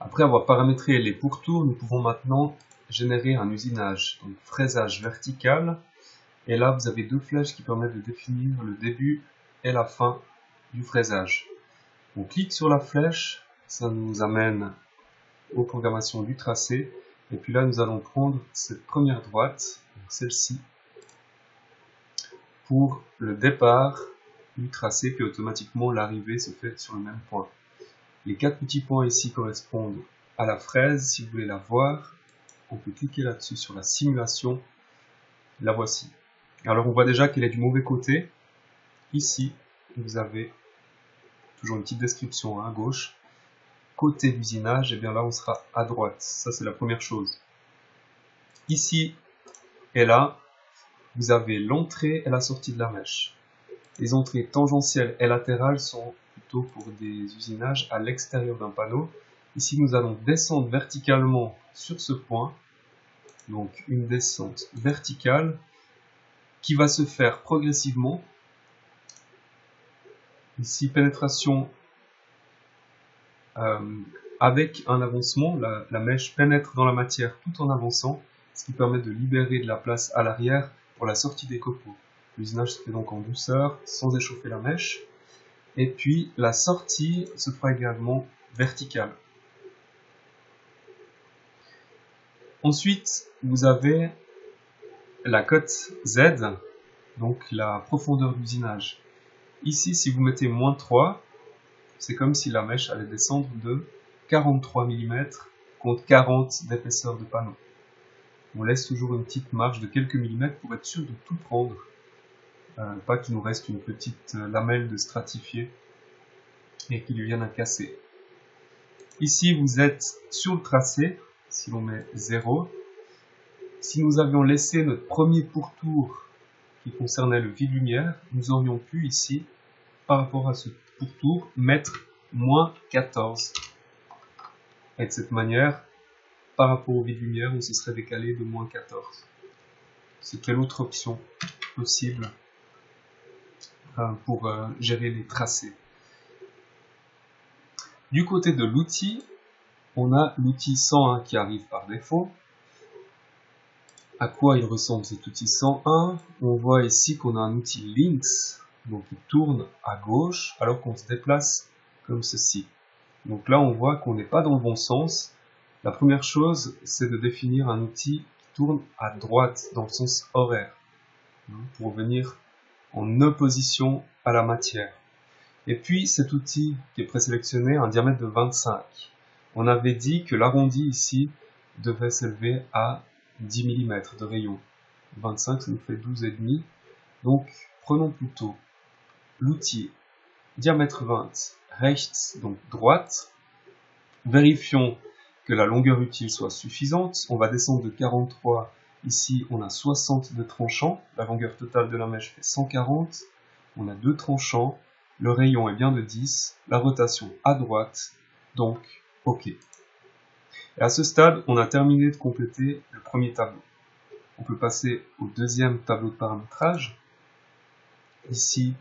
Après avoir paramétré les pourtours, nous pouvons maintenant générer un usinage. Donc fraisage vertical. Et là, vous avez deux flèches qui permettent de définir le début et la fin du fraisage. On clique sur la flèche, ça nous amène aux programmations du tracé. Et puis là, nous allons prendre cette première droite, celle-ci, pour le départ du tracé, puis automatiquement l'arrivée se fait sur le même point. Les 4 petits points ici correspondent à la fraise. Si vous voulez la voir, on peut cliquer là-dessus sur la simulation. La voici. Alors on voit déjà qu'elle est du mauvais côté. Ici, vous avez toujours une petite description à gauche. Côté d'usinage, et bien là on sera à droite. Ça c'est la première chose. Ici et là, vous avez l'entrée et la sortie de la mèche. Les entrées tangentielles et latérales sont plutôt pour des usinages à l'extérieur d'un panneau. Ici nous allons descendre verticalement sur ce point. Donc une descente verticale qui va se faire progressivement. Ici pénétration avec un avancement, la mèche pénètre dans la matière tout en avançant, ce qui permet de libérer de la place à l'arrière pour la sortie des copeaux. L'usinage se fait donc en douceur, sans échauffer la mèche. Et puis la sortie se fera également verticale. Ensuite, vous avez la cote Z, donc la profondeur d'usinage. Ici, si vous mettez -3, c'est comme si la mèche allait descendre de 43 mm contre 40 d'épaisseur de panneau. On laisse toujours une petite marge de quelques millimètres pour être sûr de tout prendre. Pas qu'il nous reste une petite lamelle de stratifié et qu'il lui vienne à casser. Ici, vous êtes sur le tracé, si l'on met 0. Si nous avions laissé notre premier pourtour qui concernait le vide-lumière, nous aurions pu ici, par rapport à ce pourtour, mettre -14. Et de cette manière, par rapport au vide-lumière, on se serait décalé de -14. C'était l'autre option possible pour gérer les tracés. Du côté de l'outil, on a l'outil 101 qui arrive par défaut. À quoi il ressemble cet outil 101? On voit ici qu'on a un outil Links, donc il tourne à gauche alors qu'on se déplace comme ceci. Donc là on voit qu'on n'est pas dans le bon sens. La première chose, c'est de définir un outil qui tourne à droite, dans le sens horaire, pour venir en opposition à la matière. Et puis cet outil qui est présélectionné a un diamètre de 25. On avait dit que l'arrondi ici devait s'élever à 10 mm de rayon. 25, ça nous fait 12,5. Donc prenons plutôt l'outil diamètre 20, rechts, donc droite. Vérifions que la longueur utile soit suffisante. On va descendre de 43. Ici, on a 60 de tranchant. La longueur totale de la mèche fait 140. On a 2 tranchants. Le rayon est bien de 10. La rotation à droite. Donc, OK. Et à ce stade, on a terminé de compléter le premier tableau. On peut passer au deuxième tableau de paramétrage. Ici,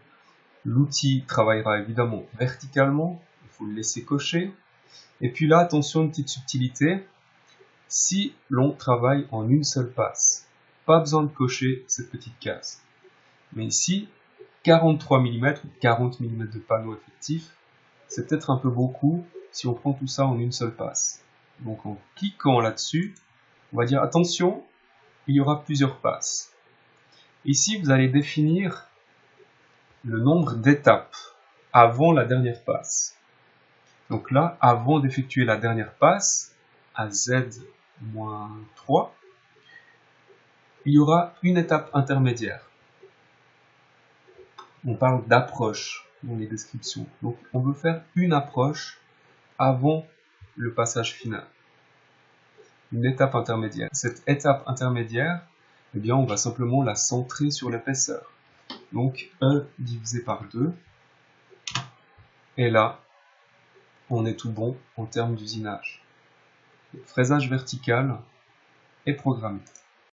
l'outil travaillera évidemment verticalement. Il faut le laisser cocher. Et puis là, attention, une petite subtilité. Si l'on travaille en une seule passe, pas besoin de cocher cette petite case. Mais ici, 43 mm, 40 mm de panneau effectif, c'est peut-être un peu beaucoup si on prend tout ça en une seule passe. Donc en cliquant là-dessus, on va dire attention, il y aura plusieurs passes. Ici, vous allez définir le nombre d'étapes avant la dernière passe. Donc là, avant d'effectuer la dernière passe, à Z-3, il y aura une étape intermédiaire. On parle d'approche dans les descriptions. Donc on veut faire une approche avant le passage final. Une étape intermédiaire. Cette étape intermédiaire, eh bien, on va simplement la centrer sur l'épaisseur. Donc E divisé par 2. Et là, on est tout bon en termes d'usinage. Le fraisage vertical est programmé.